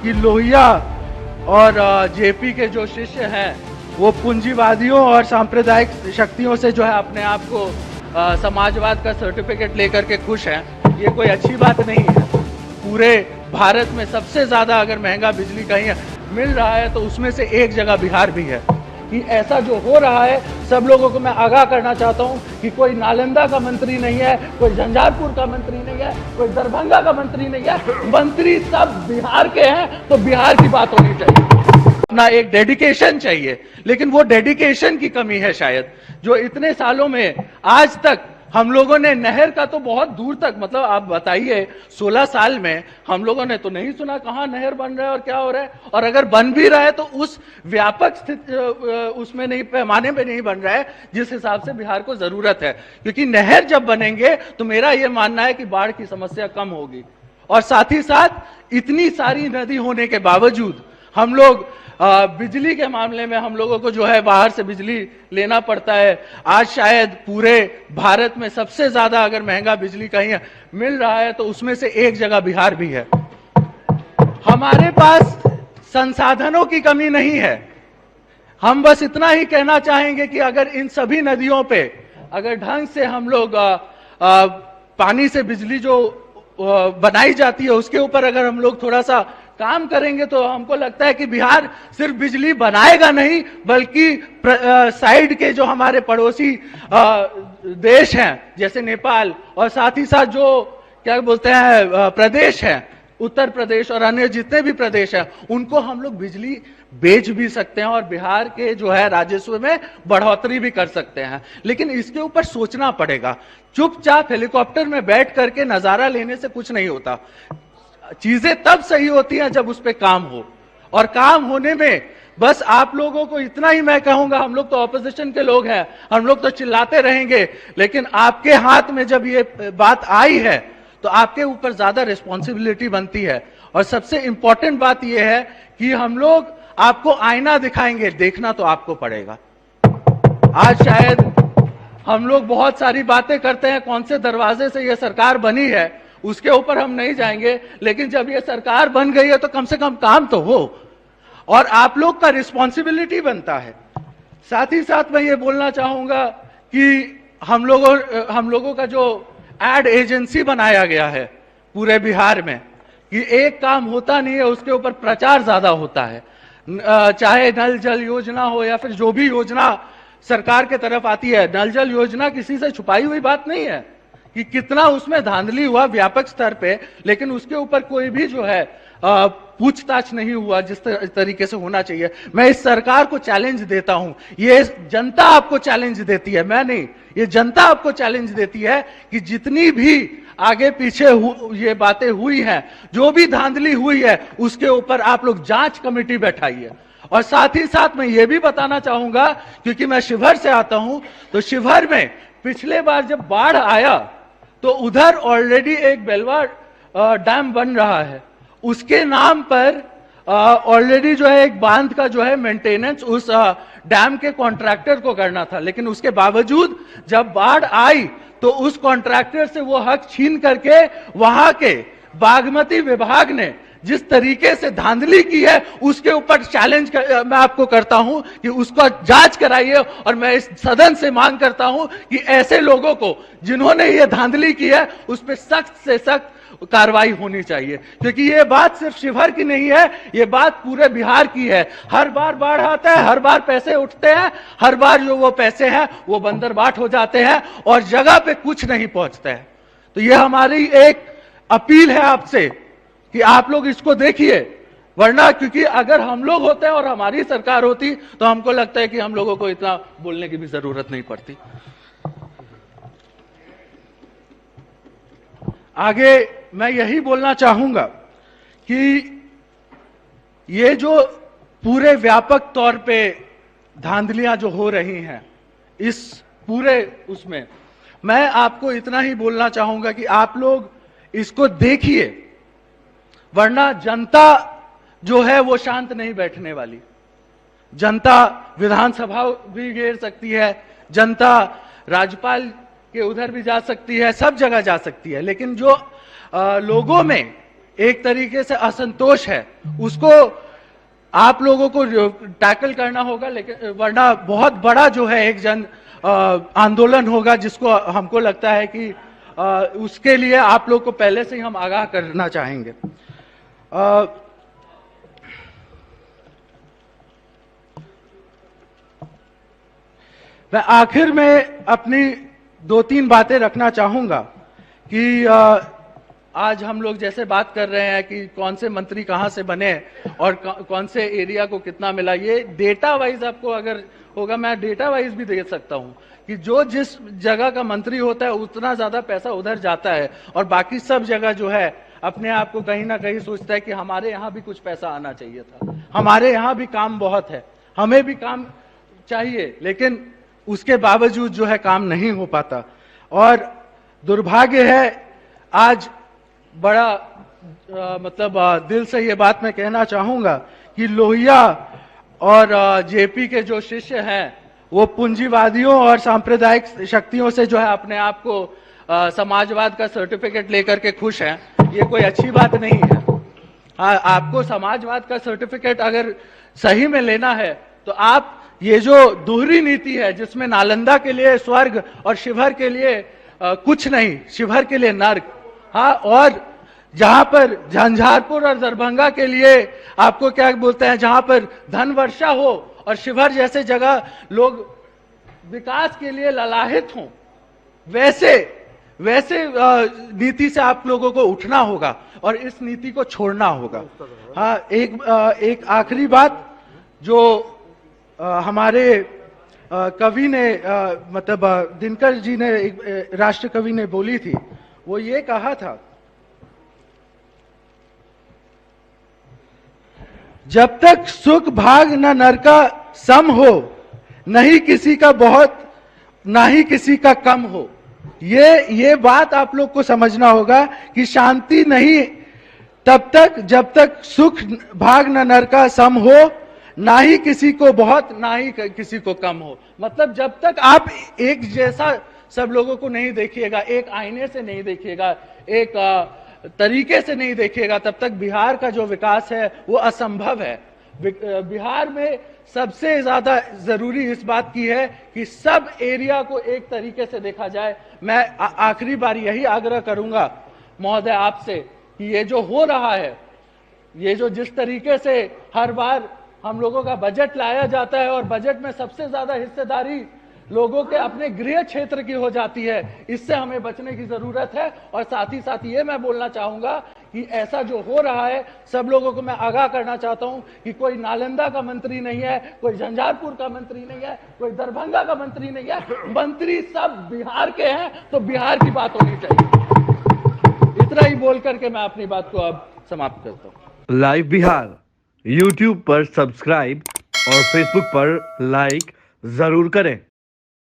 कि लोहिया और जेपी के जो शिष्य हैं वो पूंजीवादियों और सांप्रदायिक शक्तियों से जो है अपने आप को समाजवाद का सर्टिफिकेट लेकर के खुश हैं, ये कोई अच्छी बात नहीं है। पूरे भारत में सबसे ज्यादा अगर महंगा बिजली कहीं मिल रहा है तो उसमें से एक जगह बिहार भी है। कि ऐसा जो हो रहा है, सब लोगों को मैं आगाह करना चाहता हूं कि कोई नालंदा का मंत्री नहीं है, कोई झंझारपुर का मंत्री नहीं है, कोई दरभंगा का मंत्री नहीं है, मंत्री सब बिहार के हैं। तो बिहार की बात होनी चाहिए, अपना एक डेडिकेशन चाहिए। लेकिन वो डेडिकेशन की कमी है शायद, जो इतने सालों में आज तक हम लोगों ने नहर का तो बहुत दूर तक, मतलब आप बताइए 16 साल में हम लोगों ने तो नहीं सुना कहां नहर बन रहा है और क्या हो रहा है। और अगर बन भी रहा है तो उस व्यापक स्थिति उसमें नहीं, पैमाने पे नहीं बन रहा है जिस हिसाब से बिहार को जरूरत है। क्योंकि नहर जब बनेंगे तो मेरा यह मानना है कि बाढ़ की समस्या कम होगी। और साथ ही साथ इतनी सारी नदी होने के बावजूद हम लोग बिजली के मामले में हम लोगों को जो है बाहर से बिजली लेना पड़ता है। आज शायद पूरे भारत में सबसे ज्यादा अगर महंगा बिजली कहीं मिल रहा है तो उसमें से एक जगह बिहार भी है। हमारे पास संसाधनों की कमी नहीं है। हम बस इतना ही कहना चाहेंगे कि अगर इन सभी नदियों पे अगर ढंग से हम लोग पानी से बिजली जो बनाई जाती है उसके ऊपर अगर हम लोग थोड़ा सा काम करेंगे तो हमको लगता है कि बिहार सिर्फ बिजली बनाएगा नहीं, बल्कि साइड के जो हमारे पड़ोसी देश हैं जैसे नेपाल और साथ ही साथ जो क्या बोलते हैं प्रदेश हैं, उत्तर प्रदेश और अन्य जितने भी प्रदेश हैं, उनको हम लोग बिजली बेच भी सकते हैं और बिहार के जो है राजस्व में बढ़ोतरी भी कर सकते हैं। लेकिन इसके ऊपर सोचना पड़ेगा। चुपचाप हेलीकॉप्टर में बैठ करके नजारा लेने से कुछ नहीं होता। चीजें तब सही होती हैं जब उस पर काम हो, और काम होने में बस आप लोगों को इतना ही मैं कहूंगा, हम लोग तो ऑपोजिशन के लोग हैं, हम लोग तो चिल्लाते रहेंगे, लेकिन आपके हाथ में जब ये बात आई है तो आपके ऊपर ज्यादा रिस्पॉन्सिबिलिटी बनती है। और सबसे इंपॉर्टेंट बात यह है कि हम लोग आपको आईना दिखाएंगे, देखना तो आपको पड़ेगा। आज शायद हम लोग बहुत सारी बातें करते हैं, कौन से दरवाजे से यह सरकार बनी है उसके ऊपर हम नहीं जाएंगे, लेकिन जब यह सरकार बन गई है तो कम से कम काम तो हो, और आप लोग का रिस्पॉन्सिबिलिटी बनता है। साथ ही साथ मैं ये बोलना चाहूंगा कि हम लोगों का जो एड एजेंसी बनाया गया है पूरे बिहार में, कि एक काम होता नहीं है उसके ऊपर प्रचार ज्यादा होता है। चाहे नल जल योजना हो या फिर जो भी योजना सरकार के तरफ आती है, नल जल योजना किसी से छुपाई हुई बात नहीं है कि कितना उसमें धांधली हुआ व्यापक स्तर पे, लेकिन उसके ऊपर कोई भी जो है पूछताछ नहीं हुआ जिस तरीके से होना चाहिए। मैं इस सरकार को चैलेंज देता हूं, ये जनता आपको चैलेंज देती है, मैं नहीं, ये जनता आपको चैलेंज देती है कि जितनी भी आगे पीछे ये बातें हुई हैं, जो भी धांधली हुई है, उसके ऊपर आप लोग जांच कमेटी बैठाइए। और साथ ही साथ मैं ये भी बताना चाहूंगा, क्योंकि मैं शिवहर से आता हूं, तो शिवहर में पिछले बार जब बाढ़ आया तो उधर ऑलरेडी एक बेलवा डैम बन रहा है, उसके नाम पर ऑलरेडी जो है एक बांध का जो है मेंटेनेंस उस डैम के कॉन्ट्रैक्टर को करना था। लेकिन उसके बावजूद जब बाढ़ आई तो उस कॉन्ट्रैक्टर से वो हक छीन करके वहां के बागमती विभाग ने जिस तरीके से धांधली की है उसके ऊपर चैलेंज मैं आपको करता हूं कि उसका जांच कराइए। और मैं इस सदन से मांग करता हूं कि ऐसे लोगों को जिन्होंने ये धांधली की है उस पर सख्त से सख्त कार्रवाई होनी चाहिए, क्योंकि ये बात सिर्फ शिवहर की नहीं है, ये बात पूरे बिहार की है। हर बार बाढ़ आता है, हर बार पैसे उठते हैं, हर बार जो वो पैसे हैं वो बंदरबाट हो जाते हैं और जगह पे कुछ नहीं पहुंचते हैं। तो ये हमारी एक अपील है आपसे कि आप लोग इसको देखिए, वरना क्योंकि अगर हम लोग होते हैं और हमारी सरकार होती तो हमको लगता है कि हम लोगों को इतना बोलने की भी जरूरत नहीं पड़ती। आगे मैं यही बोलना चाहूंगा कि ये जो पूरे व्यापक तौर पे धांधलियां जो हो रही हैं इस पूरे उसमें, मैं आपको इतना ही बोलना चाहूंगा कि आप लोग इसको देखिए, वरना जनता जो है वो शांत नहीं बैठने वाली। जनता विधानसभा भी घेर सकती है, जनता राज्यपाल के उधर भी जा सकती है, सब जगह जा सकती है, लेकिन जो लोगों में एक तरीके से असंतोष है, उसको आप लोगों को टैकल करना होगा, लेकिन वरना बहुत बड़ा जो है एक जन आंदोलन होगा, जिसको हमको लगता है कि उसके लिए आप लोग को पहले से ही हम आगाह करना चाहेंगे। मैं आखिर में अपनी 2-3 बातें रखना चाहूंगा कि आज हम लोग जैसे बात कर रहे हैं कि कौन से मंत्री कहां से बने और कौन से एरिया को कितना मिला, ये डेटा वाइज आपको अगर होगा, मैं डेटा वाइज भी दे सकता हूं कि जो जिस जगह का मंत्री होता है उतना ज्यादा पैसा उधर जाता है, और बाकी सब जगह जो है अपने आप को कहीं ना कहीं सोचता है कि हमारे यहाँ भी कुछ पैसा आना चाहिए था, हमारे यहाँ भी काम बहुत है, हमें भी काम चाहिए, लेकिन उसके बावजूद जो है काम नहीं हो पाता। और दुर्भाग्य है, आज बड़ा दिल से ये बात मैं कहना चाहूंगा कि लोहिया और जेपी के जो शिष्य हैं वो पूंजीवादियों और सांप्रदायिक शक्तियों से जो है अपने आप को समाजवाद का सर्टिफिकेट लेकर के खुश हैं। ये कोई अच्छी बात नहीं है। हाँ, आपको समाजवाद का सर्टिफिकेट अगर सही में लेना है तो आप ये जो दोहरी नीति है जिसमें नालंदा के लिए स्वर्ग और शिवहर के लिए कुछ नहीं, शिवहर के लिए नर्क, हाँ, और जहां पर झंझारपुर और दरभंगा के लिए आपको क्या बोलते हैं, जहां पर धन वर्षा हो और शिवहर जैसे जगह लोग विकास के लिए ललाहित हों, वैसे नीति से आप लोगों को उठना होगा और इस नीति को छोड़ना होगा। हाँ, एक आखिरी बात जो हमारे कवि ने दिनकर जी ने, एक राष्ट्र कवि ने बोली थी, वो ये कहा था, जब तक सुख भाग न नरका सम हो, नहीं किसी का बहुत ना ही किसी का कम हो। ये बात आप लोग को समझना होगा कि शांति नहीं तब तक जब तक सुख भाग न नरका सम हो, ना ही किसी को बहुत ना ही किसी को कम हो। मतलब जब तक आप एक जैसा सब लोगों को नहीं देखिएगा, एक आईने से नहीं देखिएगा, एक तरीके से नहीं देखिएगा, तब तक बिहार का जो विकास है वो असंभव है। बिहार में सबसे ज्यादा जरूरी इस बात की है कि सब एरिया को एक तरीके से देखा जाए। मैं आखिरी बार यही आग्रह करूंगा महोदय आपसे कि ये जो हो रहा है, ये जो जिस तरीके से हर बार हम लोगों का बजट लाया जाता है और बजट में सबसे ज्यादा हिस्सेदारी लोगों के अपने गृह क्षेत्र की हो जाती है, इससे हमें बचने की जरूरत है। और साथ ही साथ ये मैं बोलना चाहूंगा कि ऐसा जो हो रहा है, सब लोगों को मैं आगाह करना चाहता हूं कि कोई नालंदा का मंत्री नहीं है, कोई झंझारपुर का मंत्री नहीं है, कोई दरभंगा का मंत्री नहीं है, मंत्री सब बिहार के हैं, तो बिहार की बात होनी चाहिए। इतना ही बोल करके मैं अपनी बात को अब समाप्त करता हूं। लाइव बिहार YouTube पर सब्सक्राइब और Facebook पर लाइक जरूर करें।